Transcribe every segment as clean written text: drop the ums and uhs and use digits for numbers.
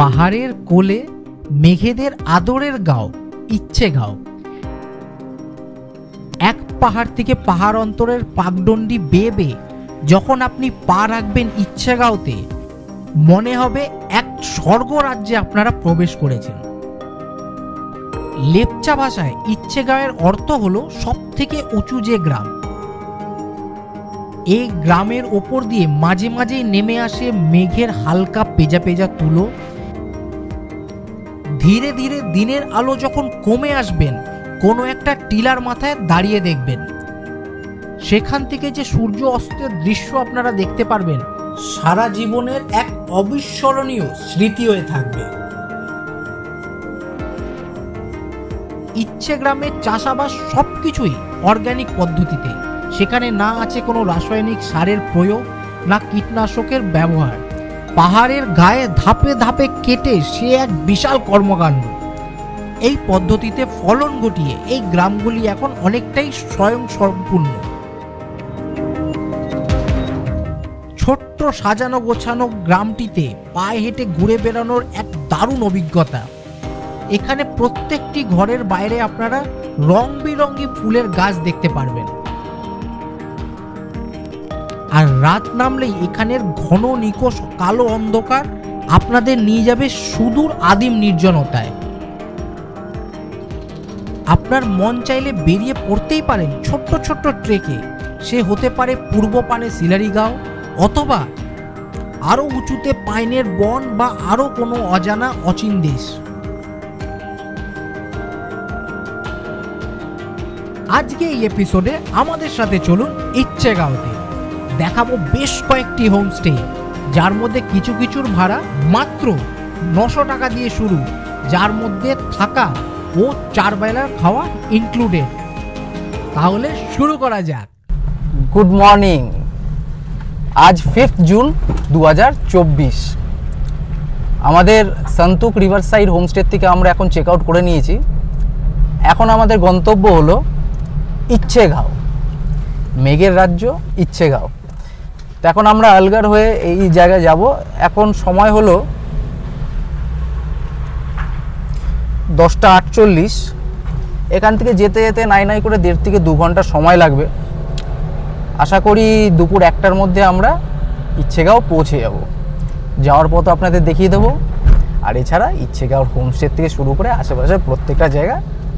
পাহাড়ের কোলে মেঘেদের আদরের গাঁও ইচ্ছেগাঁও। এক পাহাড় থেকে পাহাড় অন্তরের পাগডন্ডি বেয়ে বেয়ে যখন আপনি পা রাখবেন ইচ্ছেগাঁওতে, মনে হবে এক স্বর্গ রাজ্যে আপনারা প্রবেশ করেছেন। লেপচা ভাষায় ইচ্ছেগাঁওয়ের অর্থ হলো সব থেকে উঁচু যে গ্রাম। এই গ্রামের ওপর দিয়ে মাঝে মাঝে নেমে আসে মেঘের হালকা পেজা পেজা তুলো। ধীরে ধীরে দিনের আলো যখন কমে আসবেন, কোনো একটা টিলার মাথায় দাঁড়িয়ে দেখবেন, সেখান থেকে যে সূর্য অস্তের দৃশ্য আপনারা দেখতে পারবেন, সারা জীবনের এক অবিস্মরণীয় স্মৃতি হয়ে থাকবে। ইচ্ছে গ্রামের চাষাবাস সবকিছুই অর্গানিক পদ্ধতিতে। সেখানে না আছে কোনো রাসায়নিক সারের প্রয়োগ, না কীটনাশকের ব্যবহার। পাহাড়ের গায়ে ধাপে ধাপে কেটে সে এক বিশাল কর্মকাণ্ড। এই পদ্ধতিতে ফলন ঘটিয়ে এই গ্রামগুলি এখন অনেকটাই স্বয়ংসম্পূর্ণ। ছোট্ট সাজানো গোছানো গ্রামটিতে পায়ে হেঁটে ঘুরে বেড়ানোর এক দারুণ অভিজ্ঞতা। এখানে প্রত্যেকটি ঘরের বাইরে আপনারা রং বেরঙি ফুলের গাছ দেখতে পারবেন। আর রাত নামলেই এখানের ঘন নিকষ কালো অন্ধকার আপনাদের নিয়ে যাবে সুদূর আদিম নির্জনতায়। আপনার মন চাইলে বেরিয়ে পড়তেই পারেন ছোট্ট ছোট্ট ট্রেকে। সে হতে পারে পূর্ব পানে সিলারিগাঁও, অথবা আরো উঁচুতে পাইনের বন, বা আরো কোনো অজানা অচিন দেশ। আজকে এই এপিসোডে আমাদের সাথে চলুন ইচ্ছেগাঁওতে। দেখাবো বেশ কয়েকটি হোমস্টে, যার মধ্যে কিছু কিছুর ভাড়া মাত্র 900 টাকা দিয়ে শুরু, যার মধ্যে থাকা ও 4 বেলার খাওয়া ইনক্লুডেড। তাহলে শুরু করা যাক। Good morning. আজ 5 জুন 2024। আমাদের সন্তুক রিভারসাইড হোমস্টে থেকে আমরা এখন চেক আউট করে নিয়েছি। এখন আমাদের গন্তব্য হলো ইচ্ছেগাঁও, মেঘের রাজ্য ইচ্ছেগাঁও। তো এখন আমরা আলগার হয়ে এই জায়গায় যাব। এখন সময় হলো 10টা 48। এখান থেকে যেতে যেতে নাই করে 1.5 থেকে 2 ঘন্টা সময় লাগবে। আশা করি দুপুর 1টার মধ্যে আমরা ইচ্ছেগাঁও পৌঁছে যাব। যাওয়ার পথ আপনাদের দেখিয়ে দেবো। আর এছাড়া ইচ্ছেগাঁওর হোমস্টে থেকে শুরু করে আশেপাশের প্রত্যেকটা জায়গা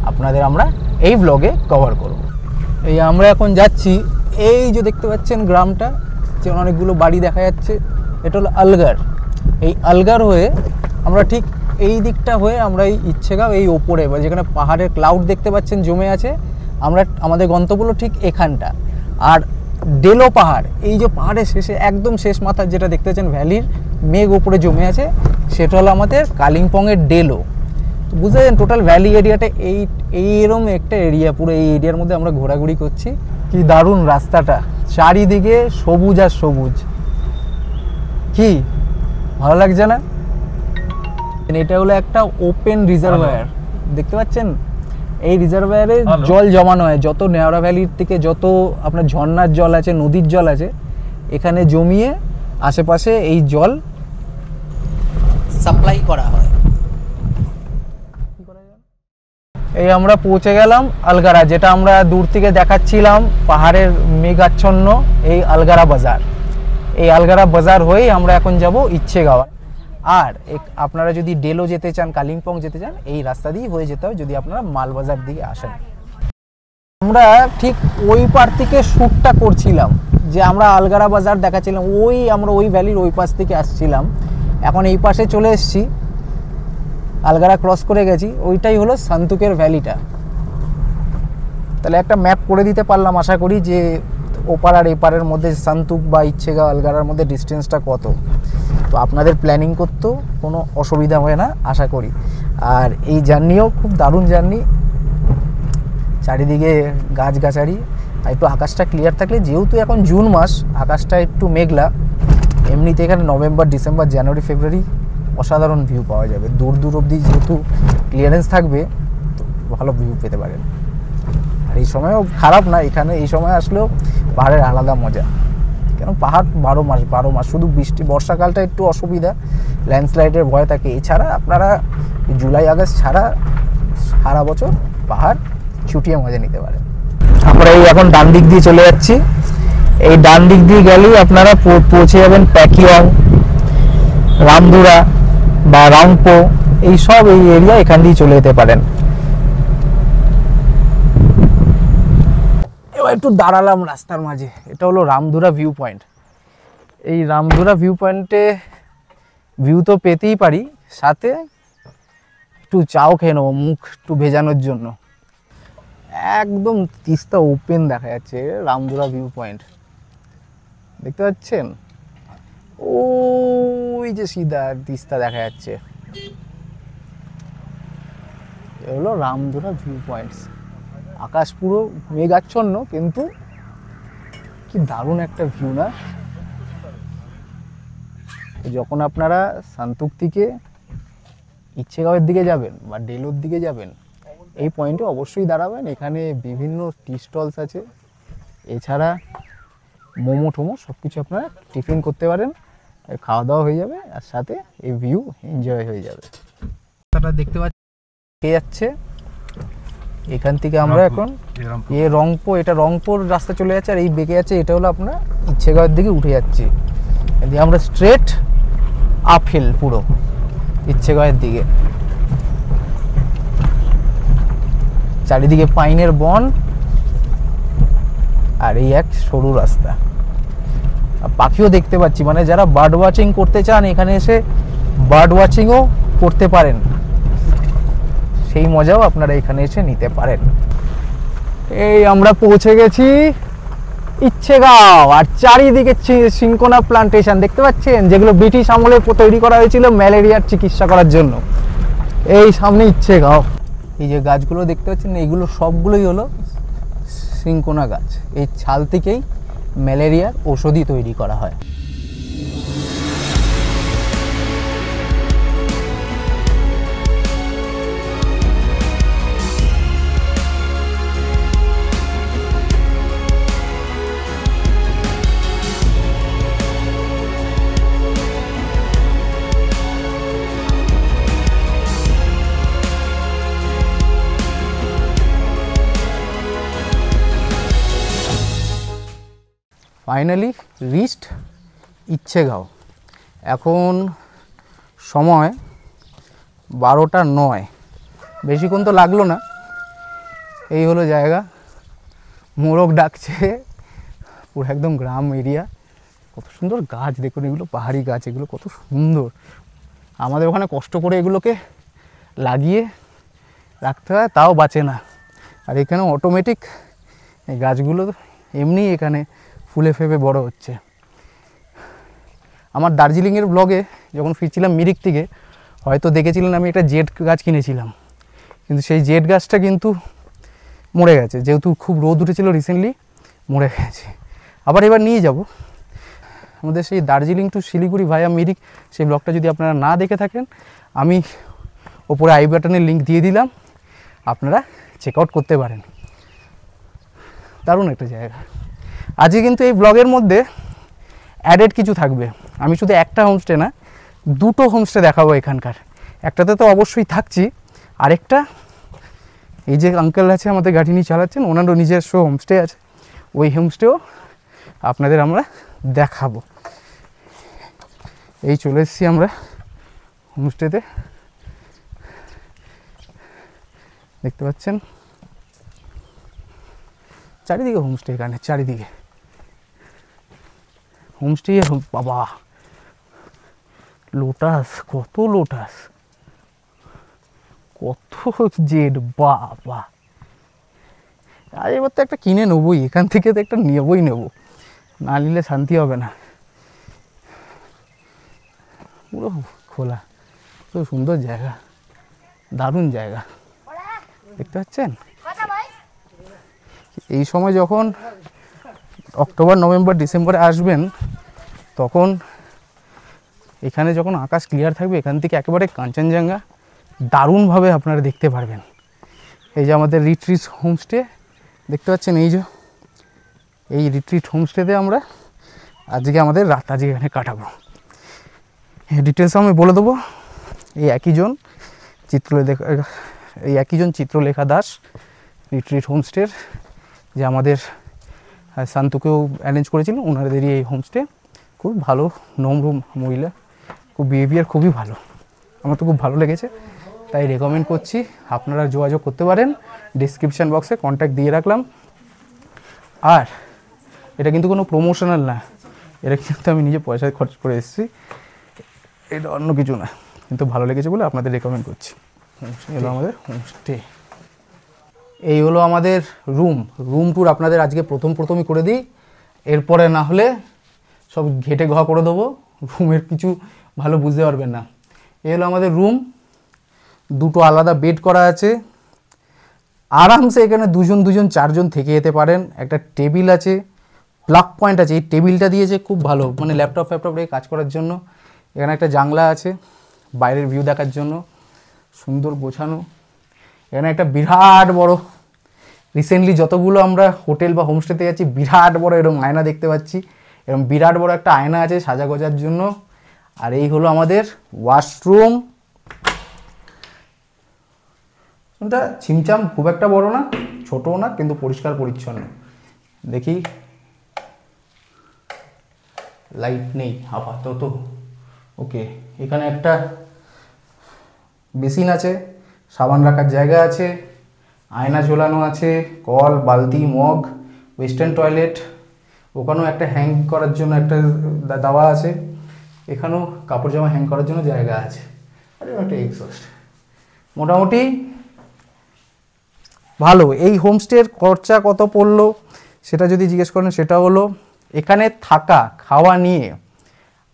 আপনাদের আমরা এই ব্লগে কভার করব। এই আমরা এখন যাচ্ছি, এই যে দেখতে পাচ্ছেন গ্রামটা, যে অনেকগুলো বাড়ি দেখা যাচ্ছে, এটা হলো আলগার। এই আলগার হয়ে আমরা ঠিক এই দিকটা হয়ে আমরা এই ইচ্ছেগাঁও এই ওপরে, বা যেখানে পাহাড়ের ক্লাউড দেখতে পাচ্ছেন জমে আছে, আমরা আমাদের গন্তব্য হলো ঠিক এখানটা। আর ডেলো পাহাড়, এই যে পাহাড়ের শেষে একদম শেষ মাথার যেটা দেখতে পাচ্ছেন ভ্যালির মেঘ উপরে জমে আছে, সেটা হলো আমাদের কালিম্পংয়ের ডেলো। বুঝতে পারছেন টোটাল ভ্যালি এরিয়াটা এইরকম একটা এরিয়া। পুরো এই এরিয়ার মধ্যে আমরা ঘোরাঘুরি করছি। কি দারুণ রাস্তাটা, চারিদিকে সবুজ আর সবুজ, কি ভালো লাগছে না? এটা হলো একটা ওপেন রিজার্ভায়ার, দেখতে পাচ্ছেন। এই রিজার্ভায়ারে জল জমানো হয়, যত নেওড়া ভ্যালির থেকে যত আপনার ঝর্ণার জল আছে, নদীর জল আছে, এখানে জমিয়ে আশেপাশে এই জল সাপ্লাই করা হয়। এই আমরা পৌঁছে গেলাম আলগারা, যেটা আমরা দূর থেকে দেখাচ্ছিলাম পাহাড়ের মেঘাচ্ছন্ন এই আলগারা বাজার। এই আলগারা বাজার হয়েই আমরা এখন যাব ইচ্ছেগাঁও। আর আপনারা যদি ডেলো যেতে চান, কালিম্পং যেতে চান, এই রাস্তা দিয়েই হয়ে যেতে হবে যদি আপনারা মালবাজার দিকে আসেন। আমরা ঠিক ওই পার থেকে শ্যুটটা করছিলাম, যে আমরা আলগারা বাজার দেখাচ্ছিলাম, আমরা ওই ভ্যালির ওই পাশ থেকে আসছিলাম। এখন এই পাশে চলে এসেছি, আলগারা ক্রস করে গেছি, ওইটাই হলো সন্তুকের ভ্যালিটা। তাহলে একটা ম্যাপ করে দিতে পারলাম, আশা করি যে ওপার আর এপারের মধ্যে সন্তুক বা ইচ্ছেগাঁও আলগারার মধ্যে ডিস্টেন্সটা কত। তো আপনাদের প্ল্যানিং করতেও কোনো অসুবিধা হয় না আশা করি। আর এই জার্নিও খুব দারুণ জার্নি, চারিদিকে গাছগাছালি, আর একটু আকাশটা ক্লিয়ার থাকলে, যেহেতু এখন জুন মাস আকাশটা একটু মেঘলা, এমনিতে এখানে নভেম্বর, ডিসেম্বর, জানুয়ারি, ফেব্রুয়ারি অসাধারণ ভিউ পাওয়া যাবে। দূর দূর অবধি যেহেতু ক্লিয়ারেন্স থাকবে, তো ভালো ভিউ পেতে পারেন। আর এই সময়ও খারাপ না, এখানে এই সময় আসলেও পাহাড়ের আলাদা মজা। কেন পাহাড় 12 মাস, শুধু বৃষ্টি বর্ষাকালটা একটু অসুবিধা, ল্যান্ডস্লাইডের ভয় থাকে, এছাড়া আপনারা জুলাই আগস্ট ছাড়া সারা বছর পাহাড় ছুটিয়ে মজা নিতে পারেন। আমরা এই এখন ডান দিক দিয়ে চলে যাচ্ছি, এই ডান দিক দিয়ে গেলেই আপনারা পৌঁছে যাবেন প্যাকিয়ং, রামধুরা বা রাংপো, এই সব এই এরিয়া এখান দিয়ে চলে যেতে পারেন। এবার একটু দাঁড়ালাম রাস্তার মাঝে, এটা হলো রামধুরা ভিউ পয়েন্ট। এই রামধুরা ভিউ পয়েন্টে ভিউ তো পেতেই পারি, সাথে একটু চাও খেয়ে নেবো মুখ একটু ভেজানোর জন্য। একদম তিস্তা ওপেন দেখা যাচ্ছে রামধুরা ভিউ পয়েন্ট, দেখতে পাচ্ছেন ওই যে সিধা তিস্তা দেখা যাচ্ছে, এ হলো রামধুরা ভিউ পয়েন্টস। আকাশ পুরো মেঘাচ্ছন্ন, কিন্তু কি দারুণ একটা ভিউ না? যখন আপনারা সান্তুক থেকে ইচ্ছেগাঁওয়ের দিকে যাবেন বা ডেলোর দিকে যাবেন, এই পয়েন্টে অবশ্যই দাঁড়াবেন। এখানে বিভিন্ন টি স্টলস আছে, এছাড়া মোমো টোমো সব কিছু আপনারা টিফিন করতে পারেন, খাওয়া দাওয়া হয়ে যাবে, আর সাথে এই ভিউ এনজয় হয়ে যাবে। রাস্তাটা দেখতে পাচ্ছি যাচ্ছে, এখান থেকে আমরা এখন রংপো, এটা রংপোর রাস্তা চলে যাচ্ছে, আর এই বেঁকে যাচ্ছে এটা হলো আপনার ইচ্ছেগাঁওয়ের দিকে উঠে যাচ্ছি। এদিকে আমরা স্ট্রেট আপহিল পুরো ইচ্ছেগাঁওয়ের দিকে, চারিদিকে পাইনের বন আর এই এক সরু রাস্তা। পাখিও দেখতে পাচ্ছি, মানে যারা বার্ড ওয়াচিং করতে চান এখানে এসে বার্ড ওয়াচিংও করতে পারেন, সেই মজাও আপনারা এখানে এসে নিতে পারেন। এই আমরা পৌঁছে গেছি ইচ্ছেগাঁও, আর চারিদিকে সিনকোনা প্লান্টেশন দেখতে পাচ্ছেন, যেগুলো ব্রিটিশ আমলে তৈরি করা হয়েছিল ম্যালেরিয়ার চিকিৎসা করার জন্য। এই সামনে ইচ্ছেগাঁও, এই যে গাছগুলো দেখতে পাচ্ছেন এইগুলো সবগুলোই হলো সিনকোনা গাছ, এই ছাল থেকেই ম্যালেরিয়ার ঔষধি তৈরি করা হয়। Finally reached Ichhegaon. এখন সময় 12টা 9, বেশিক্ষণ তো লাগলো না। এই হলো জায়গা, মোরগ ডাকছে, পুরো একদম গ্রাম এরিয়া। কত সুন্দর গাছ দেখুন, এগুলো পাহাড়ি গাছ, এগুলো কত সুন্দর। আমাদের ওখানে কষ্ট করে এগুলোকে লাগিয়ে রাখতে হয়, তাও বাঁচে না। আর এখানে অটোমেটিক এই গাছগুলো এমনি এখানে ফুলে ফেপে বড় হচ্ছে। আমার দার্জিলিংয়ের ব্লগে যখন ফিরছিলাম মিরিক থেকে, হয়তো দেখেছিলেন আমি একটা জেড গাছ কিনেছিলাম, কিন্তু সেই জেড গাছটা কিন্তু মরে গেছে, যেহেতু খুব রোদ উঠেছিল রিসেন্টলি, মরে গেছে। আবার এবার নিয়ে যাব আমাদের সেই দার্জিলিং টু শিলিগুড়ি ভায়া মিরিক, সেই ব্লগটা যদি আপনারা না দেখে থাকেন, আমি ওপরে আই বাটনের লিঙ্ক দিয়ে দিলাম, আপনারা চেক আউট করতে পারেন। দারুণ একটা জায়গা। আজকে কিন্তু এই ব্লগের মধ্যে অ্যাডেড কিছু থাকবে, আমি শুধু একটা হোমস্টে না, 2টো হোমস্টে দেখাবো এখানকার। একটাতে তো অবশ্যই থাকছি, আরেকটা এই যে আঙ্কেল আছে আমাদের গাড়ি নিয়ে চালাচ্ছেন, ওনারও নিজস্ব হোমস্টে আছে, ওই হোমস্টেও আপনাদের আমরা দেখাবো। এই চলে এসেছি আমরা হোমস্টেতে, দেখতে পাচ্ছেন চারিদিকে হোমস্টে, এখানে চারিদিকে হোমস্টে। বাবা লোটাস, কত লোটাস, কত জেড, বাবা। আর এবার তো একটা কিনে নেবই, এখান থেকে তো একটা নেবই, না নিলে শান্তি হবে না। পুরো খোলা, খুব সুন্দর জায়গা, দারুণ জায়গা, দেখতে পাচ্ছেন। এই সময় যখন অক্টোবর নভেম্বর ডিসেম্বরে আসবেন, তখন এখানে যখন আকাশ ক্লিয়ার থাকবে, এখান থেকে একেবারে কাঞ্চনজঙ্ঘা দারুণভাবে আপনারা দেখতে পারবেন। এই যে আমাদের রিট্রিট হোমস্টে দেখতে পাচ্ছেন, এই যে এই রিট্রিট হোমস্টেতে আমরা আজকে আমাদের রাত আজকে এখানে কাটাবো। ডিটেলস আমি বলে দেবো। এই একই জন চিত্রলেখা দাস রিট্রিট হোমস্টের, যে আমাদের শান্তকেও অ্যারেঞ্জ করেছিল, ওনাদেরই এই হোমস্টে। খুব ভালো নম্র মহিলা, খুব বিহেভিয়ার খুবই ভালো, আমার তো খুব ভালো লেগেছে, তাই রেকমেন্ড করছি। আপনারা যোগাযোগ করতে পারেন, ডিসক্রিপশান বক্সে কন্ট্যাক্ট দিয়ে রাখলাম। আর এটা কিন্তু কোনো প্রমোশনাল না, এটা কিন্তু আমি নিজে পয়সা খরচ করে এসেছি, এটা অন্য কিছু না, কিন্তু ভালো লেগেছে বলে আপনাদের রেকমেন্ড করছি। এলো আমাদের হোমস্টে, এই হলো আমাদের রুম ট্যুর আপনাদের আজকে প্রথমই করে দিই, এরপরে না হলে সব ঘেটে ঘা করে দেবো, রুমের কিছু ভালো বুঝতে পারবেন না। এই হলো আমাদের রুম, দুটো আলাদা বেড করা আছে, আরামসে এখানে দুজন 4জন থেকে যেতে পারেন। একটা টেবিল আছে, প্লাগ পয়েন্ট আছে, এই টেবিলটা দিয়েছে খুব ভালো, মানে ল্যাপটপ রেখে কাজ করার জন্য। এখানে একটা জানলা আছে বাইরের ভিউ দেখার জন্য, সুন্দর গোছানো। এখানে একটা বিরাট বড়, রিসেন্টলি যতগুলো আমরা হোটেল বা হোমস্টেতে যাচ্ছি বিরাট বড় এরকম আয়না দেখতে পাচ্ছি, এরকম বিরাট বড় একটা আয়না আছে সাজা গোজার জন্য। আর এই হলো আমাদের ওয়াশরুম, এটা ছিমছাম খুব একটা বড় না, ছোটও না, কিন্তু পরিষ্কার পরিচ্ছন্ন। দেখি লাইট নেই আপাতত, ওকে। এখানে একটা বেসিন আছে, সাবান রাখার জায়গা আছে, আয়না ঝোলানো আছে, কল, বালতি, মগ, ওয়েস্টার্ন টয়লেট। ওখানেও একটা হ্যাং করার জন্য একটা দেওয়া আছে, এখানেও কাপড় জামা হ্যাং করার জন্য জায়গা আছে, আর একটা এক্সস্ট। মোটামুটি ভালো। এই হোমস্টের খরচা কত পড়লো সেটা যদি জিজ্ঞেস করেন, সেটা হলো এখানে থাকা খাওয়া নিয়ে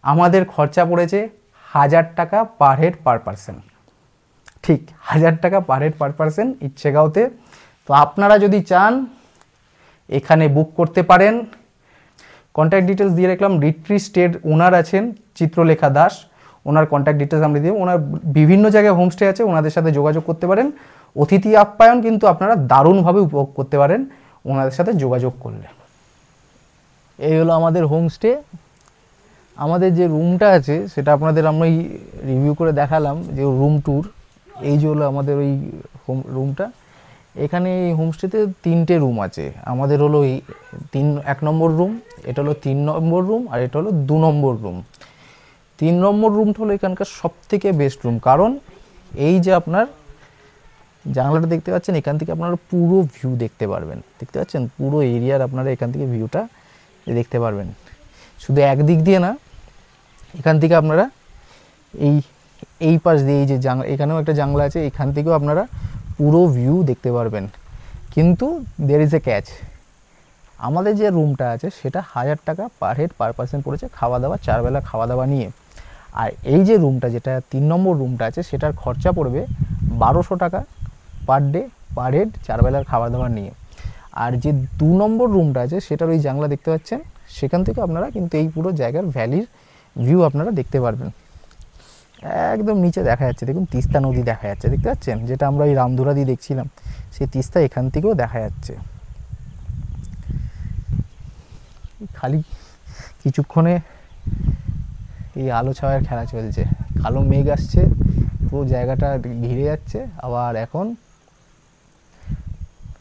আমাদের খরচা পড়েছে 1000 টাকা পার হেড পার পারসন, ঠিক 1000 টাকা পার হেড পার পারসন ইচ্ছেগাঁওতে। তো আপনারা যদি চান এখানে বুক করতে পারেন। কন্ট্যাক্ট ডিটেলস দিয়ে রাখলাম, রিট্রিট স্টের ওনার আছেন চিত্রলেখা দাস, ওনার কন্ট্যাক্ট ডিটেলস আমরা দিয়ে, ওনার বিভিন্ন জায়গায় হোমস্টে আছে, ওনাদের সাথে যোগাযোগ করতে পারেন। অতিথি আপ্যায়ন কিন্তু আপনারা দারুণভাবে উপভোগ করতে পারেন ওনাদের সাথে যোগাযোগ করলে। এই হলো আমাদের হোমস্টে। আমাদের যে রুমটা আছে সেটা আপনাদের আমরা রিভিউ করে দেখালাম, যে রুম ট্যুর। এই যে হলো আমাদের ওই রুমটা। এখানে এই হোমস্টেতে 3টে রুম আছে। আমাদের হলো এই 1 নম্বর রুম, এটা হলো 3 নম্বর রুম, আর এটা হলো 2 নম্বর রুম। 3 নম্বর রুমটা হলো এখানকার সবথেকে বেস্ট রুম, কারণ এই যে আপনার জানলাটা দেখতে পাচ্ছেন, এখান থেকে আপনারা পুরো ভিউ দেখতে পারবেন। দেখতে পাচ্ছেন পুরো এরিয়ার আপনারা এখান থেকে ভিউটা দেখতে পারবেন। শুধু একদিক দিয়ে না, এখান থেকে আপনারা এই পাশ দিয়ে এই যে জানলা, এখানেও একটা জানলা আছে, এখান থেকেও আপনারা পুরো ভিউ দেখতে পারবেন। কিন্তু দেয়ার ইজ এ ক্যাচ, আমাদের যে রুমটা আছে সেটা 1000 টাকা পার হেড পার পারসন পড়েছে, খাওয়া দাওয়া 4 বেলা খাওয়া দাওয়া নিয়ে। আর এই যে রুমটা, যেটা 3 নম্বর রুমটা আছে, সেটার খরচা পড়বে 1200 টাকা পার ডে পার হেড 4 বেলার খাওয়া দাওয়া নিয়ে। আর যে 2 নম্বর রুমটা আছে সেটার ওই জানলা দেখতে পাচ্ছেন, সেখান থেকে আপনারা কিন্তু এই পুরো জায়গার ভ্যালির ভিউ আপনারা দেখতে পারবেন। একদম নিচে দেখা যাচ্ছে, দেখুন তিস্তা নদী দেখা যাচ্ছে, দেখতে পাচ্ছেন, যেটা আমরা এই রামধুরা দিয়ে দেখছিলাম, সেই তিস্তা এখান থেকেও দেখা যাচ্ছে। খালি কিছুক্ষণে এই আলো ছায়ার খেলা চলছে, কালো মেঘ আসছে, পুরো জায়গাটা ঘিরে যাচ্ছে,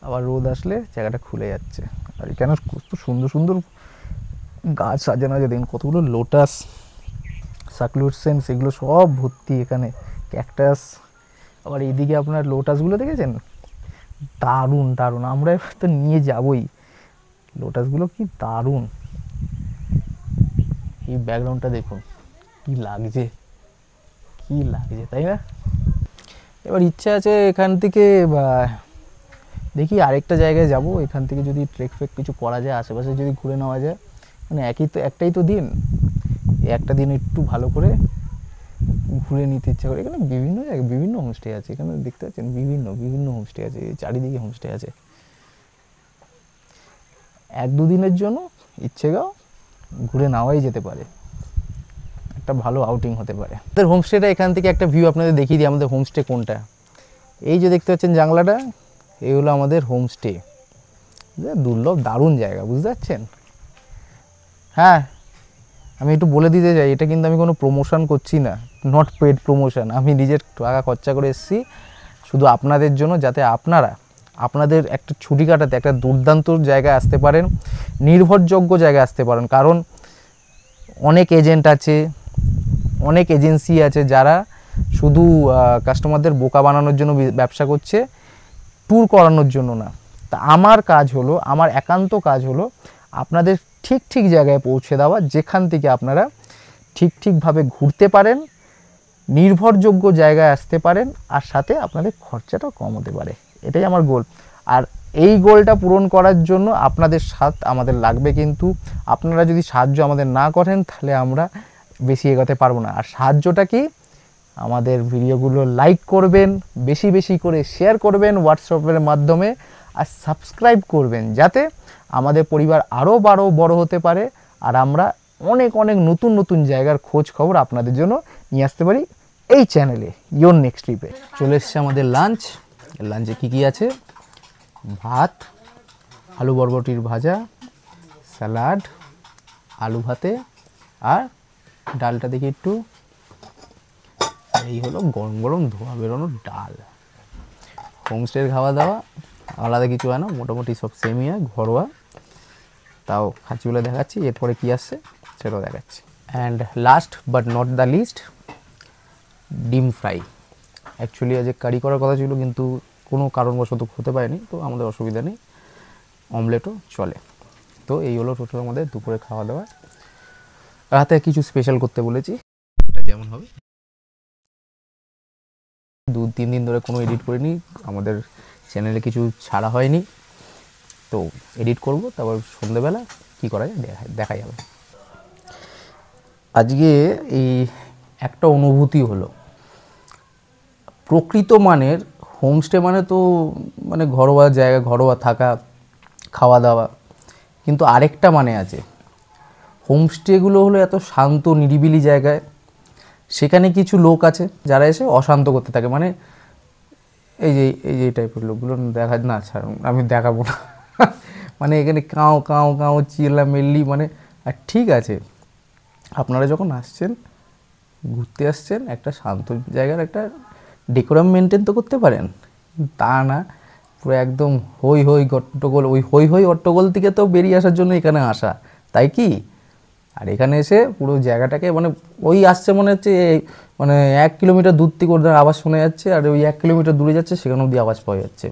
আবার রোদ আসলে জায়গাটা খুলে যাচ্ছে। আর এখানে কত সুন্দর সুন্দর গাছ সাজানো আছে, দেখুন কতগুলো লোটাস, সাকলুসেন্স, এগুলো সব ভর্তি এখানে, ক্যাকটাস। আবার এইদিকে আপনার লোটাসগুলো দেখেছেন, দারুণ দারুণ, আমরা এবার তো নিয়ে যাবই। লোটাসগুলো কি দারুণ, এই ব্যাকগ্রাউন্ডটা দেখুন কি লাগছে, তাই না? এবার ইচ্ছা আছে এখান থেকে দেখি আরেকটা জায়গায় যাব, এখান থেকে যদি ট্রেক ফেক কিছু করা যায়, আশেপাশে যদি ঘুরে নেওয়া যায়, মানে একটাই তো দিন, একটা দিন একটু ভালো করে ঘুরে নিতে ইচ্ছা করে। এখানে বিভিন্ন জায়গায় বিভিন্ন হোমস্টে আছে, এখানে দেখতে পাচ্ছেন বিভিন্ন হোমস্টে আছে, চারিদিকে হোমস্টে আছে। 1-2 দিনের জন্য ইচ্ছেগাঁও ঘুরে নেওয়াই যেতে পারে, একটা ভালো আউটিং হতে পারে। আমাদের হোমস্টেটা এখান থেকে একটা ভিউ আপনাদের দেখিয়ে দিই, আমাদের হোমস্টে কোনটা। এই যে দেখতে পাচ্ছেন জানলাটা, এই হলো আমাদের হোমস্টে। দুর্লভ দারুণ জায়গা, বুঝতে পারছেন? হ্যাঁ আমি একটু বলে দিতে চাই, এটা কিন্তু আমি কোনো প্রমোশন করছি না, নট পেড প্রমোশন। আমি নিজের টাকা খরচা করে এসেছি শুধু আপনাদের জন্য, যাতে আপনারা আপনাদের একটা ছুটি কাটাতে একটা দুর্দান্ত জায়গায় আসতে পারেন, নির্ভরযোগ্য জায়গায় আসতে পারেন। কারণ অনেক এজেন্ট আছে, অনেক এজেন্সি আছে যারা শুধু কাস্টমারদের বোকা বানানোর জন্য ব্যবসা করছে, ট্যুর করানোর জন্য না। তা আমার কাজ হলো, আমার একান্ত কাজ হলো আপনাদের ঠিক ঠিক জায়গায় পৌঁছে দেওয়া, যেখান থেকে আপনারা ঠিকভাবে ঘুরতে পারেন, নির্ভরযোগ্য জায়গায় আসতে পারেন, আর সাথে আপনাদের খরচাটাও কম হতে পারে। এটাই আমার গোল। আর এই গোলটা পূরণ করার জন্য আপনাদের সাথ আমাদের লাগবে, কিন্তু আপনারা যদি সাহায্য আমাদের না করেন তাহলে আমরা বেশি এগোতে পারবো না। আর সাহায্যটা কি? আমাদের ভিডিওগুলো লাইক করবেন, বেশি বেশি করে শেয়ার করবেন হোয়াটসঅ্যাপের মাধ্যমে, আর সাবস্ক্রাইব করবেন, যাতে আমাদের পরিবার আরও বড় হতে পারে, আর আমরা অনেক অনেক নতুন নতুন জায়গার খোঁজ খবর আপনাদের জন্য নিয়ে আসতে পারি এই চ্যানেলে ইয়োর নেক্সট ট্রিপে। চলে এসছে আমাদের লাঞ্চ। লাঞ্চে কী আছে? ভাত, আলু বরবটির ভাজা, স্যালাড, আলু ভাতে, আর ডালটা দেখি একটু, এই হলো গরম গরম ধোয়া বেরোনো ডাল। হোমস্টের খাওয়া দাওয়া আলাদা কিছু হয় না, মোটামুটি সব সেমই হয়, ঘরোয়া। তাও খাচ্ছি বলে দেখাচ্ছি, এরপরে কী আসছে সেটাও দেখাচ্ছি। And last but not the least, ডিম ফ্রাই। অ্যাকচুয়ালি আজ কারি করার কথা ছিল, কিন্তু কোনো কারণবশত হতে পারেনি, তো আমাদের অসুবিধা নেই, অমলেটও চলে। তো এই হলো টোটাল আমাদের দুপুরে খাওয়া দাওয়া। রাতে কিছু স্পেশাল করতে বলেছি, এটা যেমন হবে। 2-3 দিন ধরে কোনো এডিট করিনি, আমাদের চ্যানেলে কিছু ছাড়া হয়নি, তো এডিট করব, তারপর সন্ধ্যেবেলা কী করা যায় দেখা যাবে। আজকে এই একটা অনুভূতি হলো, প্রকৃত মানের হোমস্টে মানে তো মানে ঘরোয়া জায়গা, ঘরোয়া থাকা, খাওয়া দাওয়া, কিন্তু আরেকটা মানে আছে। হোমস্টেগুলো হলো এত শান্ত নিরিবিলি জায়গায়, সেখানে কিছু লোক আছে যারা এসে অশান্ত করতে থাকে, মানে এই যে টাইপের লোকগুলো দেখা না, আমি দেখাবো না। মানে এখানে কাও কাও কাও চিল্লামিল্লি, মানে আর ঠিক আছে, আপনারা যখন আসছেন, ঘুরতে আসছেন, একটা শান্ত জায়গার একটা ডেকোরাম মেনটেন তো করতে পারেন। তা না, পুরো একদম হই হই গট্টগোল, ওই হই হই গট্টগোল থেকে তো বেরিয়ে আসার জন্য এখানে আসা, তাই কি? আর এখানে এসে পুরো জায়গাটাকে মানে ওই আসছে মনে হচ্ছে মানে 1 কিলোমিটার দূর থেকে ওদের আওয়াজ শোনা যাচ্ছে, আর ওই 1 কিলোমিটার দূরে যাচ্ছে সেখানে অবধি আওয়াজ পাওয়া যাচ্ছে।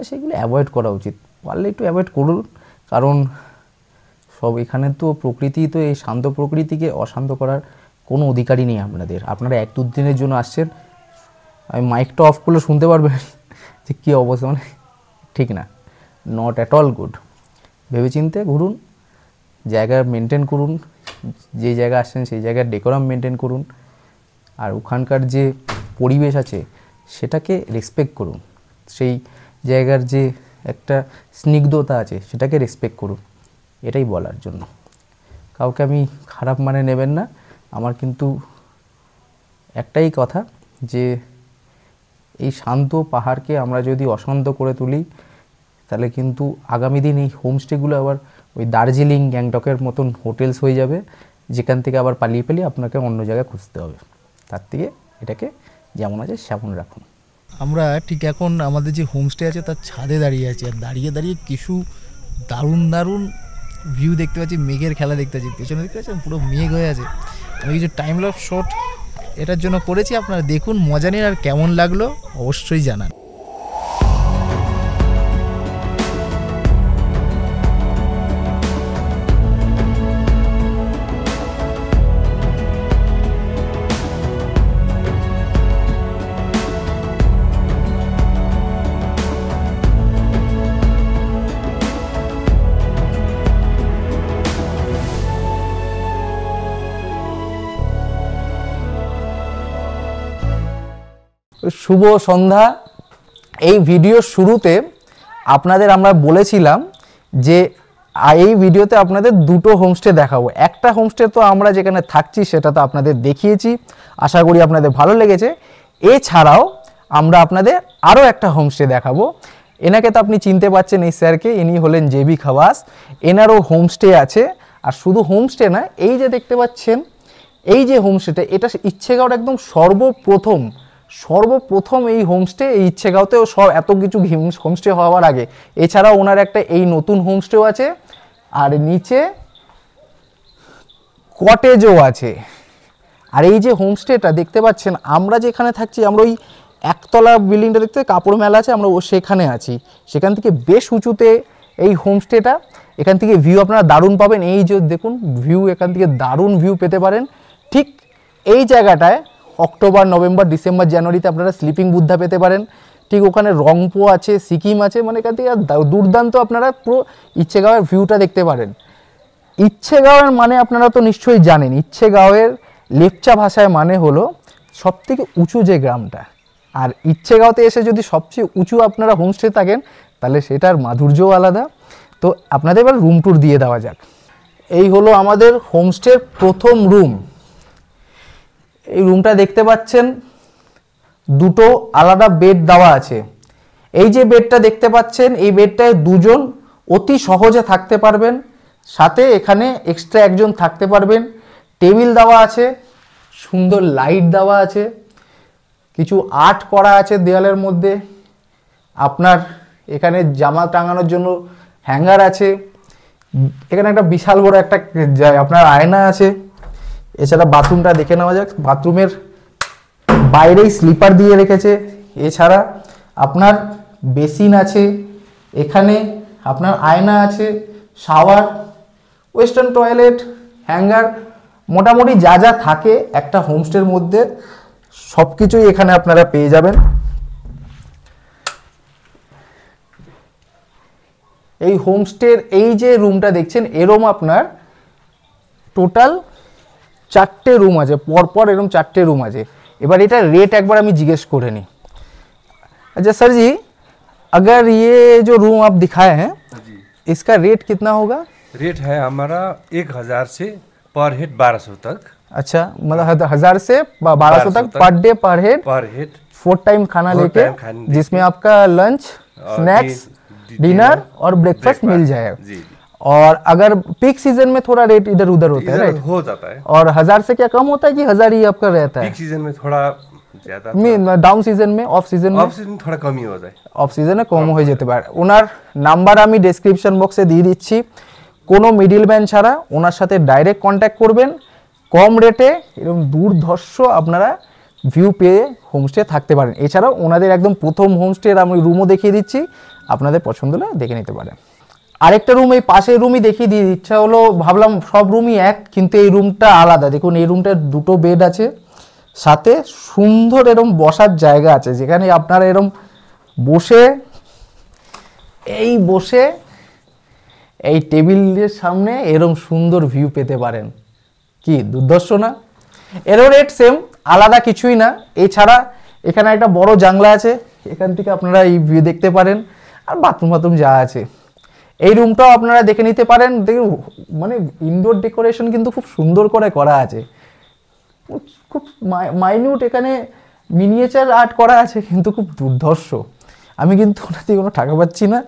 সেগুলো অ্যাভয়েড করা উচিত, পারলে একটু অ্যাভয়েড করুন। কারণ সব এখানে তো প্রকৃতি, তো এই শান্ত প্রকৃতিকে অশান্ত করার কোনো অধিকারই নেই আপনাদের। আপনারা 1-2 দিনের জন্য আসছেন, আমি মাইকটা অফ করলে শুনতে পারবেন যে কী অবস্থা, মানে ঠিক না, নট অ্যাট অল গুড। ভেবেচিন্তে ঘুরুন, জায়গা মেনটেন করুন, যে জায়গা আসছেন সেই জায়গার ডেকোরাম মেনটেন করুন, আর ওখানকার যে পরিবেশ আছে সেটাকে রেসপেক্ট করুন, সেই জায়গার যে একটা স্নিগ্ধতা আছে সেটাকে রেসপেক্ট করুন, এটাই বলার জন্য। কাউকে আমি খারাপ মানে নেবেন না, আমার কিন্তু একটাই কথা, যে এই শান্ত পাহাড়কে আমরা যদি অশান্ত করে তুলি, তাহলে কিন্তু আগামী দিন এই হোমস্টেগুলো আবার ওই দার্জিলিং, গ্যাংটকের মতন হোটেলস হয়ে যাবে, যেখান থেকে আবার পালিয়ে আপনাকে অন্য জায়গায় খুঁজতে হবে। তার থেকে এটাকে যেমন আছে সেমন রাখুন। আমরা ঠিক এখন আমাদের যে হোমস্টে আছে তার ছাদে দাঁড়িয়ে আছি, আর দাঁড়িয়ে দাঁড়িয়ে কিছু দারুণ ভিউ দেখতে পাচ্ছি, মেঘের খেলা দেখতে পাচ্ছি, পেছনে দেখতে পাচ্ছেন পুরো মেঘ হয়ে আছে। আমি কিছু টাইম ল্যাপস শট এটার জন্য করেছি, আপনারা দেখুন, মজা নিন, আর কেমন লাগলো অবশ্যই জানান। শুভ সন্ধ্যা। এই ভিডিওর শুরুতে আপনাদের আমরা বলেছিলাম যে এই ভিডিওতে আপনাদের দুটো হোমস্টে দেখাবো। একটা হোমস্টে তো আমরা যেখানে থাকছি সেটা তো আপনাদের দেখিয়েছি, আশা করি আপনাদের ভালো লেগেছে। এছাড়াও আমরা আপনাদের আরও একটা হোমস্টে দেখাবো। এনাকে তো আপনি চিনতে পারছেন, এই স্যারকে, ইনি হলেন জেবি খাওয়াস। এনারও হোমস্টে আছে, আর শুধু হোমস্টে না, এই যে দেখতে পাচ্ছেন এই যে হোমস্টেটা, এটা ইচ্ছেগাঁওর একদম সর্বপ্রথম এই হোমস্টে, এই ইচ্ছেগাঁওতেও সব এত কিছু হোমস্টে হওয়ার আগে। এছাড়াও ওনার একটা এই নতুন হোমস্টেও আছে, আর নিচে কটেজও আছে। আর এই যে হোমস্টেটা দেখতে পাচ্ছেন, আমরা যেখানে থাকছি, আমরা ওই একতলা বিল্ডিংটা দেখতে কাপড় মেলা আছে, আমরা সেখানে আছি। সেখান থেকে বেশ উঁচুতে এই হোমস্টেটা, এখান থেকে ভিউ আপনারা দারুণ পাবেন। এই যে দেখুন ভিউ, এখান থেকে দারুণ ভিউ পেতে পারেন। ঠিক এই জায়গাটায় অক্টোবর, নভেম্বর, ডিসেম্বর, জানুয়ারিতে আপনারা স্লিপিং বুদ্ধা পেতে পারেন। ঠিক ওখানে রংপো আছে, সিকিম আছে, মানে এখান থেকে দুর্দান্ত আপনারা পুরো ইচ্ছেগাঁওয়ের ভিউটা দেখতে পারেন। ইচ্ছেগাঁওয়ের মানে আপনারা তো নিশ্চয়ই জানেন, ইচ্ছেগাঁওয়ের লেপচা ভাষায় মানে হলো সবথেকে উঁচু যে গ্রামটা। আর ইচ্ছেগাঁওতে এসে যদি সবচেয়ে উঁচু আপনারা হোমস্টে থাকেন, তাহলে সেটার মাধুর্যও আলাদা। তো আপনাদের এবার রুম ট্যুর দিয়ে দেওয়া যাক। এই হলো আমাদের হোমস্টের প্রথম রুম। এই রুমটা দেখতে পাচ্ছেন, দুটো আলাদা বেড দেওয়া আছে। এই যে বেডটা দেখতে পাচ্ছেন, এই বেডটায় দুজন অতি সহজে থাকতে পারবেন, সাথে এখানে এক্সট্রা একজন থাকতে পারবেন। টেবিল দেওয়া আছে, সুন্দর লাইট দেওয়া আছে, কিছু আর্ট করা আছে দেওয়ালের মধ্যে। আপনার এখানে জামা টাঙানোর জন্য হ্যাঙ্গার আছে। এখানে একটা বিশাল বড় একটা আপনার আয়না আছে। এছাড়া বাথরুমটা দেখে নেওয়া যাক। বাথরুমের বাইরেই স্লিপার দিয়ে রেখেছে। এছাড়া আপনার বেসিন আছে, এখানে আপনার আয়না আছে, শাওয়ার, ওয়েস্টার্ন টয়লেট, হ্যাঙ্গার, মোটামুটি যা যা থাকে একটা হোমস্টের মধ্যে সব কিছুই এখানে আপনারা পেয়ে যাবেন। এই হোমস্টের এই যে রুমটা দেখছেন, এরম আপনার টোটাল 4টে রুম আছে, পরপর এরম 4টে রুম আছে। এবার এটা রেট একবার আমি জিজ্ঞেস করে নিই। अच्छा सर जी, अगर ये जो रूम आप दिखाए हैं जी, इसका रेट कितना होगा? रेट है हमारा 1000 से पर हेड 1200 तक। अच्छा, मतलब 1000 से 1200 तक पर डे पर हेड, 4 टाइम खाना 4 लेके, टाइम खाने लेके, जिसमें आपका लंच, स्नैक्स, डिनर और ब्रेकफास्ट मिल जाएगा। जी, और अगर पीक सीजन में थोड़ा रेट इधर उधर होता है, इधर राइट? हो जाता है। और 1000 से क्या कम होता है कि 1000 ही आपका रहता है? पीक सीजन में थोड़ा ज्यादा, ডাউন সিজন में, অফ সিজন में, ऑफ सीजन थोड़ा कम ही हो जाए। অফ সিজনে কম হয়ে যেতে পারে। ওনার নাম্বার আমি ডেসক্রিপশন বক্সে দিয়ে দিচ্ছি। কোনো মিডিলম্যান ছাড়া ওনার সাথে ডাইরেক্ট কন্ট্যাক্ট করবেন। কম রেটে এরকম দুর্ধর্ষ আপনারা ভিউ পেয়ে হোমস্টে থাকতে পারেন। এছাড়াও ওনাদের একদম প্রথম হোমস্টের আমি রুমও দেখিয়ে দিচ্ছি, আপনাদের পছন্দ হলে দেখে নিতে পারেন। আরেকটা রুম এই পাশের রুমই দেখিয়ে দিয়ে ইচ্ছা হলো, ভাবলাম সব রুমই এক, কিন্তু এই রুমটা আলাদা। দেখুন এই রুমটার দুটো বেড আছে, সাথে সুন্দর এরম বসার জায়গা আছে, যেখানে আপনারা এরম বসে এই টেবিলের সামনে এরম সুন্দর ভিউ পেতে পারেন। কি দুর্ধর্ষ না? এরও রেট সেম, আলাদা কিছুই না। এছাড়া এখানে একটা বড় জানলা আছে, এখান থেকে আপনারা এই ভিউ দেখতে পারেন। আর বাথরুম যা আছে। এই রুমটাও আপনারা দেখে নিতে পারেন। দেখুন মানে ইনডোর ডেকোরেশন কিন্তু খুব সুন্দর করে করা আছে, খুব মাইনিউট এখানে মিনিয়েচার আর্ট করা আছে, কিন্তু খুব দুর্ধর্ষ। আমি কিন্তু ওনার থেকে কোনো টাকা পাচ্ছি না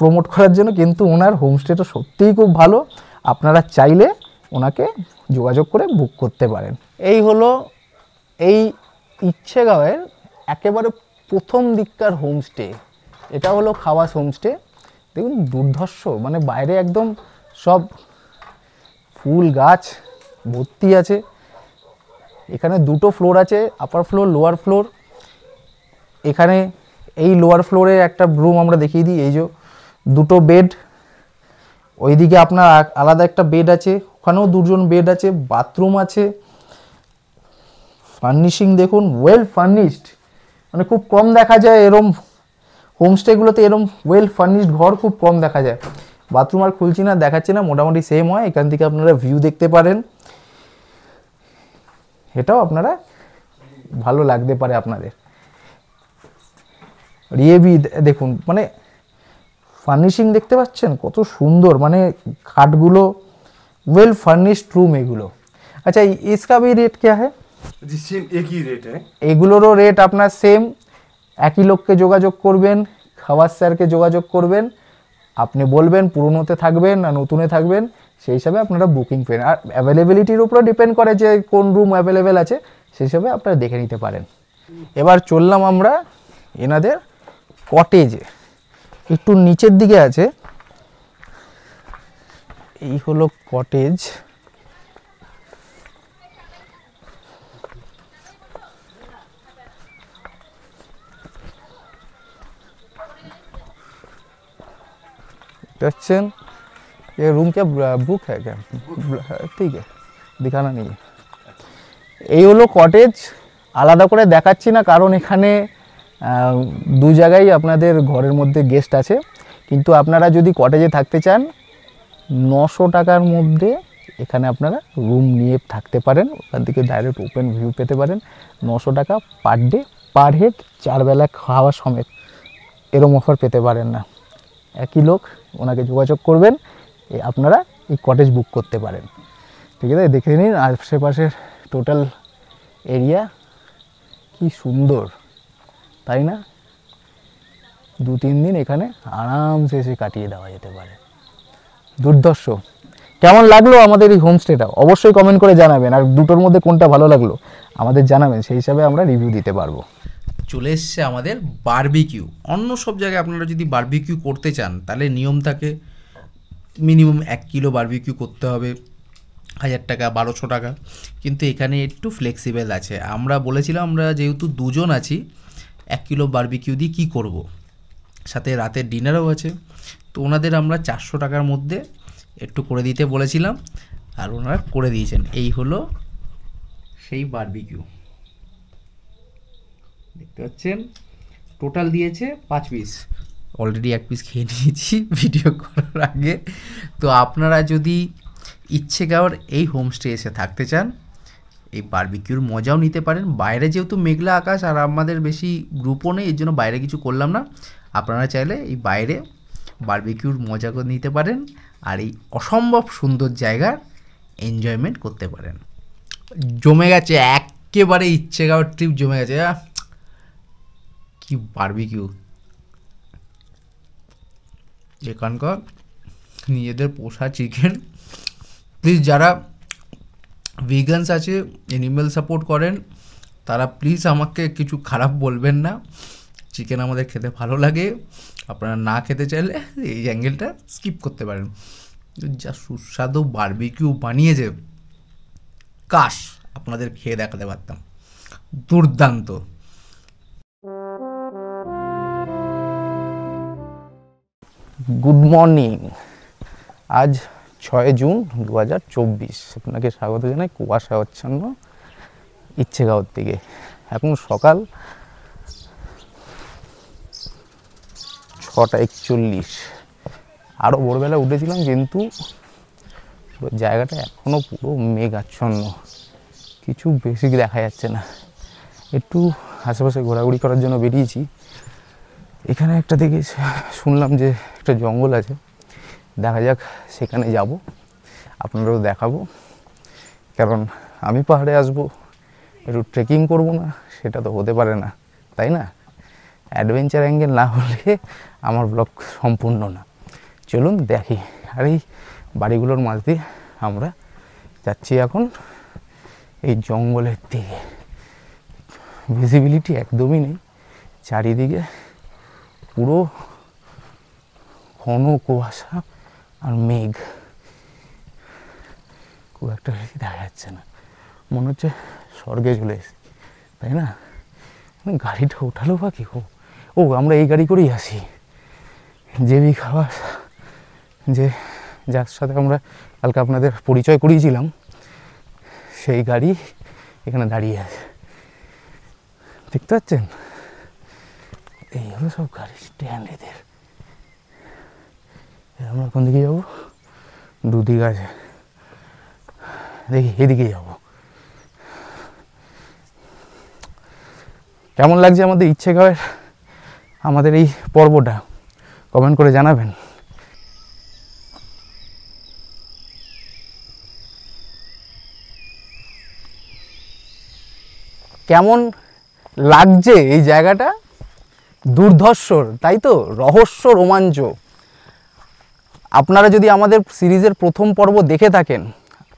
প্রমোট করার জন্য, কিন্তু ওনার হোমস্টেটা সত্যিই খুব ভালো। আপনারা চাইলে ওনাকে যোগাযোগ করে বুক করতে পারেন। এই হলো এই ইচ্ছেগাঁওয়ের একেবারে প্রথম দিককার হোমস্টে। এটা হলো খাওয়াস হোমস্টে। দেখুন দুর্ধর্ষ, মানে বাইরে একদম সব ফুল গাছ ভর্তি আছে। এখানে দুটো ফ্লোর আছে, আপার ফ্লোর, লোয়ার ফ্লোর। এখানে এই লোয়ার ফ্লোরে একটা রুম আমরা দেখিয়ে দিই। এই যে দুটো বেড, ওইদিকে আপনার আলাদা একটা বেড আছে, ওখানেও দুজন বেড আছে, বাথরুম আছে। ফার্নিশিং দেখুন, ওয়েল ফার্নিশড, মানে খুব কম দেখা যায় এরম হোমস্টেগুলোতে, এরম ওয়েল ফার্নিশড ঘর খুব কম দেখা যায়। বাথরুম আর খুলছি না, দেখাচ্ছি না, মোটামুটি সেম হয়। এখান থেকে আপনারা ভিউ দেখতে পারেন, এটাও আপনারা ভালো লাগতে পারে আপনাদের। রিয়েবি দেখুন, মানে ফার্নিশিং দেখতে পাচ্ছেন কত সুন্দর, মানে খাটগুলো ওয়েল ফার্নিশড রুম এগুলো। আচ্ছা, इसका भी रेट क्या है? जी सेम एक ही रेट है। এগুলোরও রেট আপনার সেম। একই লোককে যোগাযোগ করবেন, খাওয়াস স্যারকে যোগাযোগ করবেন। আপনি বলবেন পুরনোতে থাকবেন না নতুনে থাকবেন, সেই হিসাবে আপনারা বুকিং পেন। আর অ্যাভেলেবিলিটির উপরে ডিপেন্ড করে যে কোন রুম অ্যাভেলেবেল আছে, সেই হিসাবে আপনারা দেখে নিতে পারেন। এবার চললাম আমরা এনাদের কটেজে, একটু নিচের দিকে আছে। এই হলো কটেজ। দেখছেন ये रूम क्या बुक है क्या? ठीक है, दिखाना नहीं है। এই হলো কটেজ। আলাদা করে দেখাচ্ছি না কারণ এখানে দু জায়গায় আপনাদের ঘরের মধ্যে গেস্ট আছে, কিন্তু আপনারা যদি কটেজে থাকতে চান 900 টাকার মধ্যে এখানে আপনারা রুম নিয়ে থাকতে পারেন। ওখান থেকে ডাইরেক্ট ওপেন ভিউ পেতে পারেন। 900 টাকা পার ডে, পার হেড, 4 বেলা খাওয়া সমেত। এরম অফার পেতে পারেন না। একই লোক, ওনাকে যোগাযোগ করবেন, আপনারা এই কটেজ বুক করতে পারেন। ঠিক আছে, দেখে নিন আশেপাশের টোটাল এরিয়া কি সুন্দর, তাই না? 2-3 দিন এখানে আরামসে এসে কাটিয়ে দেওয়া যেতে পারে। দুর্ধর্ষ। কেমন লাগলো আমাদের এই হোমস্টেটা অবশ্যই কমেন্ট করে জানাবেন, আর দুটোর মধ্যে কোনটা ভালো লাগলো আমাদের জানাবেন, সেই হিসাবে আমরা রিভিউ দিতে পারবো। চলে এসছে আমাদের বারবিকিউ। অন্য সব জায়গায় আপনারা যদি বারবিকিউ করতে চান তাহলে নিয়ম থাকে মিনিমাম 1 কিলো বারবিকিউ করতে হবে, 1000 টাকা, 1200 টাকা। কিন্তু এখানে একটু ফ্লেক্সিবল আছে। আমরা বলেছিলাম আমরা যেহেতু 2 জন আছি, 1 কিলো বারবিকিউ দিয়ে কী করব, সাথে রাতের ডিনারও আছে, তো ওনাদের আমরা 400 টাকার মধ্যে একটু করে দিতে বলেছিলাম, আর ওনারা করে দিয়েছেন। এই হলো সেই বারবিকিউ, দেখতে পাচ্ছেন। টোটাল দিয়েছে 5 পিস। অলরেডি 1 পিস খেয়ে নিয়েছি ভিডিও করার আগে। তো আপনারা যদি ইচ্ছেগাঁওয়ের এই হোমস্টে এসে থাকতে চান, এই বারবিকিউর মজাও নিতে পারেন। বাইরে যেহেতু মেঘলা আকাশ আর আমাদের বেশি গ্রুপও নেই, এর জন্য বাইরে কিছু করলাম না। আপনারা চাইলে এই বাইরে বারবিকিউর মজা করে নিতে পারেন, আর এই অসম্ভব সুন্দর জায়গার এনজয়মেন্ট করতে পারেন। জমে গেছে একেবারে, ইচ্ছেগাঁওয়ের ট্রিপ জমে গেছে। কি বারবিকিউ! এখানকার নিজেদের পোষা চিকেন। প্লিজ যারা ভিগানস আছে, অ্যানিমেল সাপোর্ট করেন, তারা প্লিজ আমাকে কিছু খারাপ বলবেন না। চিকেন আমাদের খেতে ভালো লাগে। আপনারা না খেতে চাইলে এই অ্যাঙ্গেলটা স্কিপ করতে পারেন। যা সুস্বাদু বারবিকিউ বানিয়েছে, কাশ আপনাদের খেয়ে দেখাতে পারতাম। দুর্দান্ত। Good morning. আজ 6 জুন 2024। আপনাকে স্বাগত জানাই কুয়াশাচ্ছন্ন ইচ্ছেগাঁওর থেকে। এখন সকাল 6:41। আরও ভোরবেলা উঠেছিলাম, কিন্তু জায়গাটা এখনও পুরো মেঘাচ্ছন্ন, কিছু বেশি দেখা যাচ্ছে না। একটু আশেপাশে ঘোরাঘুরি করার জন্য বেরিয়েছি। এখানে একটা দেখে শুনলাম যে একটা জঙ্গল আছে, দেখা যাক সেখানে যাব, আপনারাও দেখাবো। কারণ আমি পাহাড়ে আসবো, একটু ট্রেকিং করব না, সেটা তো হতে পারে না, তাই না? অ্যাডভেঞ্চার অ্যাঙ্গেল না হলে আমার ব্লগ সম্পূর্ণ না। চলুন দেখি। আর এই বাড়িগুলোর মাঝ দিয়ে আমরা যাচ্ছি এখন এই জঙ্গলের দিকে। ভিজিবিলিটি একদমই নেই, চারিদিকে পুরো ঘন কুয়াশা আর মেঘ, খুব একটা বেশি দেখা যাচ্ছে না। মনে হচ্ছে স্বর্গে চলে এসেছি, তাই না? গাড়িটা উঠালো বা কি? ও আমরা এই গাড়ি করেই আসি। জেবি খাবার, যে যার সাথে আমরা কালকে আপনাদের পরিচয় করিয়েছিলাম, সেই গাড়ি এখানে দাঁড়িয়ে আছে, দেখতে পাচ্ছেন? এই হলো সব গাড়ি স্ট্যান্ড এদের। আমরা কোন দিকে যাবো? দুদিকে আছে, দেখি এদিকে যাবো। কেমন লাগছে আমাদের ইচ্ছেগাঁওয়ের আমাদের এই পর্বটা, কমেন্ট করে জানাবেন। কেমন লাগছে এই জায়গাটা? দুর্ধর্ষর, তাই তো? রহস্য, রোমাঞ্চ। আপনারা যদি আমাদের সিরিজের প্রথম পর্ব দেখে থাকেন,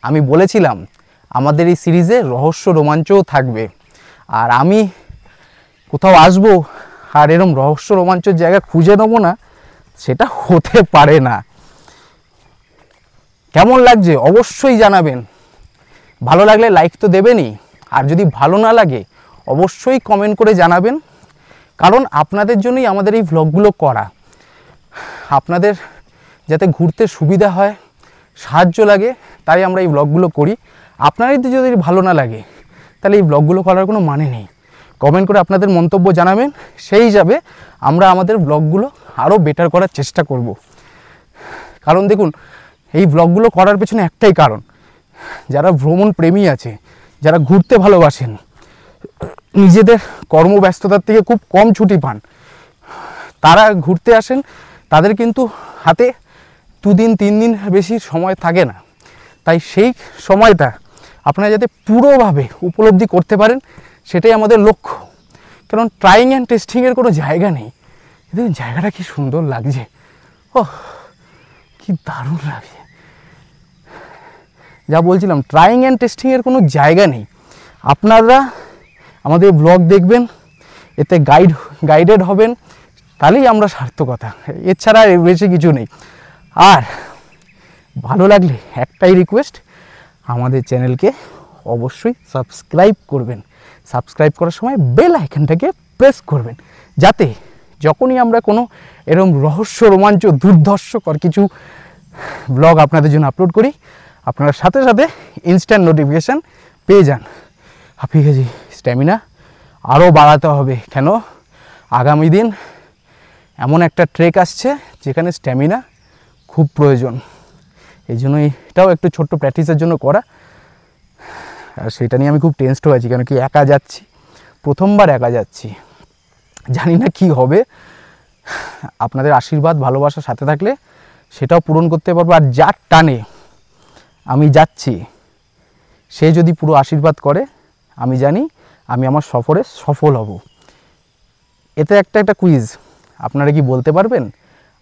আমি বলেছিলাম আমাদের এই সিরিজে রহস্য রোমাঞ্চও থাকবে। আর আমি কোথাও আসবো আর এরম রহস্য রোমাঞ্চের জায়গা খুঁজে নেবো না, সেটা হতে পারে না। কেমন লাগছে অবশ্যই জানাবেন। ভালো লাগলে লাইক তো দেবেনই, আর যদি ভালো না লাগে অবশ্যই কমেন্ট করে জানাবেন, কারণ আপনাদের জন্যই আমাদের এই ভ্লগগুলো করা। আপনাদের যাতে ঘুরতে সুবিধা হয়, সাহায্য লাগে, তাই আমরা এই ভ্লগগুলো করি। আপনারই যদি ভালো না লাগে তাহলে এই ভ্লগগুলো করার কোনো মানে নেই। কমেন্ট করে আপনাদের মন্তব্য জানাবেন, সেই হিসাবে আমরা আমাদের ভ্লগগুলো আরও বেটার করার চেষ্টা করব। কারণ দেখুন, এই ভ্লগগুলো করার পেছনে একটাই কারণ, যারা ভ্রমণ প্রেমী আছে, যারা ঘুরতে ভালোবাসেন, নিজেদের কর্মব্যস্ততার থেকে খুব কম ছুটি পান, তারা ঘুরতে আসেন, তাদের কিন্তু হাতে 2 দিন 3 দিন বেশি সময় থাকে না। তাই সেই সময়টা আপনারা যাতে পুরোভাবে উপলব্ধি করতে পারেন, সেটাই আমাদের লক্ষ্য। কারণ ট্রাইং অ্যান্ড টেস্টিংয়ের কোনো জায়গা নেই। দেখুন জায়গাটা কি সুন্দর লাগছে, ওহ কি দারুণ লাগছে। যা বলছিলাম, ট্রাইং অ্যান্ড টেস্টিংয়ের কোনো জায়গা নেই। আপনারা আমাদের ব্লগ দেখবেন, এতে গাইডেড হবেন, তাহলেই আমরা সার্থকতা, এছাড়া বেশি কিছু নেই। আর ভালো লাগলে একটাই রিকোয়েস্ট, আমাদের চ্যানেলকে অবশ্যই সাবস্ক্রাইব করবেন। সাবস্ক্রাইব করার সময় বেল আইকনটাকে প্রেস করবেন, যাতে যখনই আমরা কোনো এরকম রহস্য রোমাঞ্চ দুর্ধর্ষকর কিছু ব্লগ আপনাদের জন্য আপলোড করি, আপনারা সাথে সাথে ইনস্ট্যান্ট নোটিফিকেশান পেয়ে যান। হাঁপিয়ে গেছি, স্ট্যামিনা আরও বাড়াতে হবে। কেন, আগামী দিন এমন একটা ট্রেক আসছে যেখানে স্ট্যামিনা খুব প্রয়োজন। এই জন্য এটাও একটু ছোট্ট প্র্যাকটিসের জন্য করা, আর সেটা নিয়ে আমি খুব টেনসড হয়েছি। কেন কি, একা যাচ্ছি, প্রথমবার একা যাচ্ছি, জানি না কি হবে। আপনাদের আশীর্বাদ ভালোবাসার সাথে থাকলে সেটাও পূরণ করতে পারবো। আর যার টানে আমি যাচ্ছি, সে যদি পুরো আশীর্বাদ করে, আমি জানি আমি আমার সফরে সফল হব। এতে একটা কুইজ, আপনারা কি বলতে পারবেন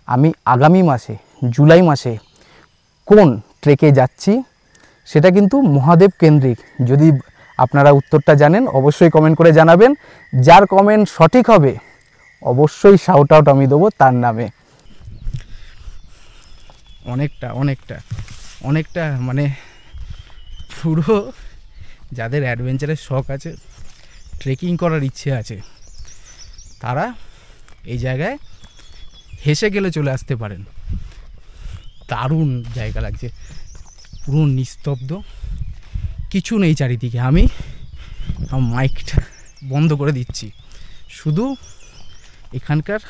আমি আগামী মাসে জুলাই মাসে কোন ট্রেকে যাচ্ছি? সেটা কিন্তু মহাদেব কেন্দ্রিক। যদি আপনারা উত্তরটা জানেন অবশ্যই কমেন্ট করে জানাবেন। যার কমেন্ট সঠিক হবে অবশ্যই শাউট আউট আমি দেবো তার নামে। অনেকটা মানে পুরো যাদের অ্যাডভেঞ্চারের শখ আছে, ট্রেকিং করার ইচ্ছে আছে, তারা এই জায়গায় হেসে গেলে চলে আসতে পারেন। দারুণ জায়গা লাগছে, পুরো নিস্তব্ধ, কিছু নেই চারিদিকে। আমি মাইকটা বন্ধ করে দিচ্ছি, শুধু এখানকার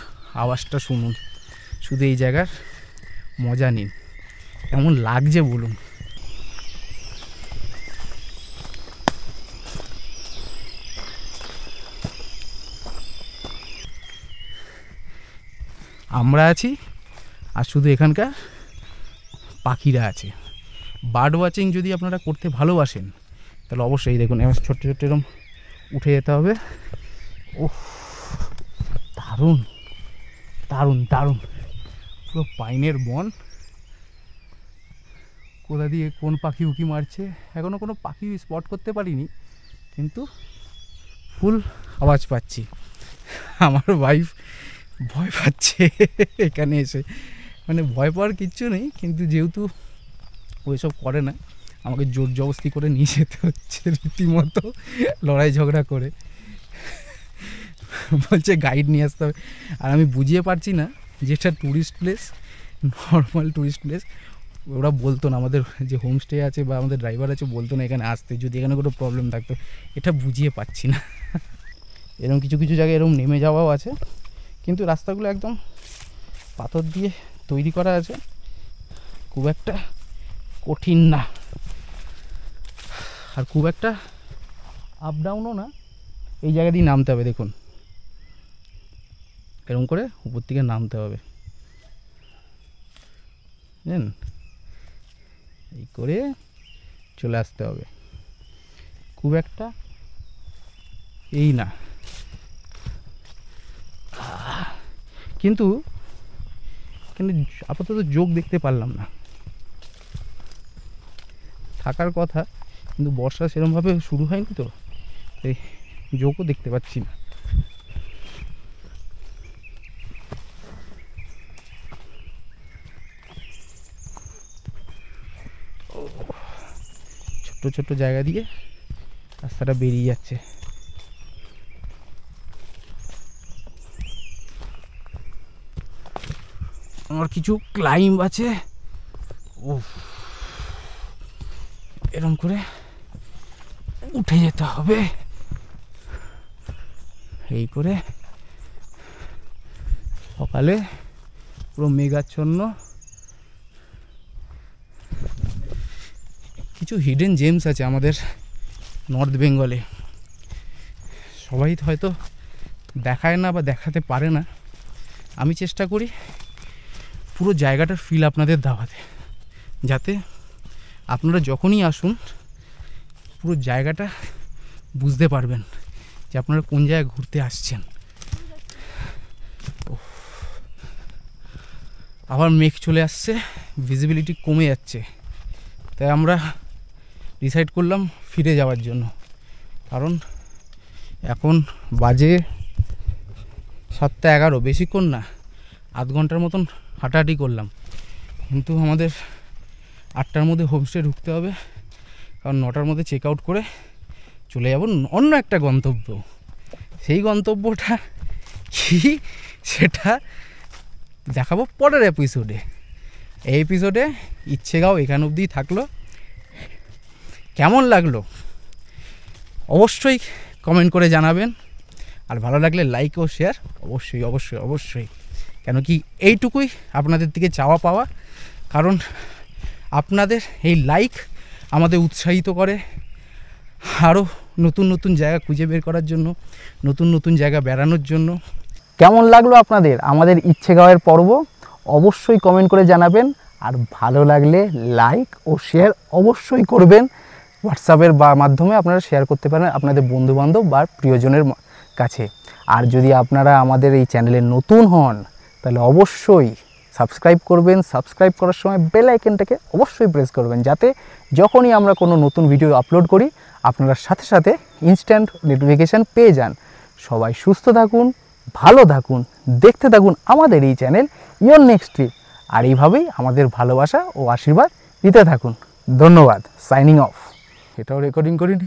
আওয়াজটা শুনুন, শুধু এই জায়গার মজা নিন। কেমন লাগছে বলুন। আমরা আছি, আর শুধু এখানকার পাখিরা আছে। বার্ড ওয়াচিং যদি আপনারা করতে ভালোবাসেন, তাহলে অবশ্যই দেখুন, এবার ছোট্ট ছোট্ট এরকম উঠে যেতে হবে। ওহ, দারুণ দারুণ দারুণ, পুরো পাইনের বন। কোথা দিয়ে কোন পাখি উঁকি মারছে এখনও কোনো পাখি স্পট করতে পারিনি, কিন্তু ফুল আওয়াজ পাচ্ছি। আমার ওয়াইফ ভয় পাচ্ছে এখানে এসে, মানে ভয় পাওয়ার কিচ্ছু নেই, কিন্তু যেহেতু ওইসব করে না, আমাকে জোর জবরদস্তি করে নিয়ে যেতে হচ্ছে, রীতিমতো লড়াই ঝগড়া করে। বলছে গাইড নিয়ে আসতে হবে, আর আমি বুঝিয়ে পারছি না যেটা tourist place, normal tourist place. ওরা বলতো না, আমাদের যে হোমস্টে আছে বা আমাদের ড্রাইভার আছে বলতো না এখানে আসতে, যদি এখানে কোনো প্রবলেম থাকতো। এটা বুঝিয়ে পাচ্ছি না। এরকম কিছু কিছু জায়গায় এরকম নেমে যাওয়াও আছে, কিন্তু রাস্তাগুলো একদম পাথর দিয়ে তৈরি করা আছে, খুব একটা কঠিন না, আর খুব একটা আপ ডাউনও না। এই জায়গা দিয়ে নামতে হবে, দেখুন এরকম করে উপর থেকে নামতে হবে, বুঝলেন, এই করে চলে আসতে হবে। খুব একটা এই না, কিন্তু এখানে আপাতত যোগ দেখতে পারলাম না, থাকার কথা কিন্তু বর্ষা সেরকমভাবে শুরু হয়নি তো, এই যোগও দেখতে পাচ্ছি না। ছোট্ট ছোট্ট জায়গা দিয়ে রাস্তাটা বেরিয়ে যাচ্ছে। আমার কিছু ক্লাইম্ব আছে, ও এরকম করে উঠে যেতে হবে, এই করে সকালে পুরো মেঘাচ্ছন্ন। কিছু হিডেন জেমস আছে আমাদের নর্থ বেঙ্গলে, সবাই হয়তো দেখায় না বা দেখাতে পারে না। আমি চেষ্টা করি পুরো জায়গাটার ফিল আপনাদের দেওয়াতে, যাতে আপনারা যখনই আসুন পুরো জায়গাটা বুঝতে পারবেন যে আপনারা কোন জায়গায় ঘুরতে আসছেন। আবার মেঘ চলে আসছে, ভিজিবিলিটি কমে যাচ্ছে, তাই আমরা ডিসাইড করলাম ফিরে যাওয়ার জন্য। কারণ এখন বাজে 7:11, বেশিক্ষণ না, আধ ঘন্টার মতন হাঁটাহাঁটি করলাম, কিন্তু আমাদের 8টার মধ্যে হোমস্টে ঢুকতে হবে, কারণ 9টার মধ্যে চেক আউট করে চলে যাব অন্য একটা গন্তব্য। সেই গন্তব্যটা কি সেটা দেখাবো পরের এপিসোডে। এই এপিসোডে ইচ্ছেগাঁও এখান অবধি থাকলো। কেমন লাগলো অবশ্যই কমেন্ট করে জানাবেন, আর ভালো লাগলে লাইক ও শেয়ার অবশ্যই অবশ্যই অবশ্যই। কেন কি এইটুকুই আপনাদের থেকে চাওয়া পাওয়া, কারণ আপনাদের এই লাইক আমাদের উৎসাহিত করে আরও নতুন নতুন জায়গা খুঁজে বের করার জন্য, নতুন নতুন জায়গা বেড়ানোর জন্য। কেমন লাগলো আপনাদের আমাদের ইচ্ছেগাঁওয়ের পর্ব অবশ্যই কমেন্ট করে জানাবেন, আর ভালো লাগলে লাইক ও শেয়ার অবশ্যই করবেন। হোয়াটসঅ্যাপের মাধ্যমে আপনারা শেয়ার করতে পারেন আপনাদের বন্ধুবান্ধব বা প্রিয়জনের কাছে। আর যদি আপনারা আমাদের এই চ্যানেলে নতুন হন তাহলে অবশ্যই সাবস্ক্রাইব করবেন। সাবস্ক্রাইব করার সময় বেল আইকনটাকে অবশ্যই প্রেস করবেন, যাতে যখনই আমরা কোনো নতুন ভিডিও আপলোড করি আপনারা সাথে সাথে ইনস্ট্যান্ট নোটিফিকেশান পেয়ে যান। সবাই সুস্থ থাকুন, ভালো থাকুন, দেখতে থাকুন আমাদের এই চ্যানেল ইওর নেক্সট ট্রিপ, আর এইভাবেই আমাদের ভালোবাসা ও আশীর্বাদ দিতে থাকুন। ধন্যবাদ। Signing off. এটাও রেকর্ডিং করিনি।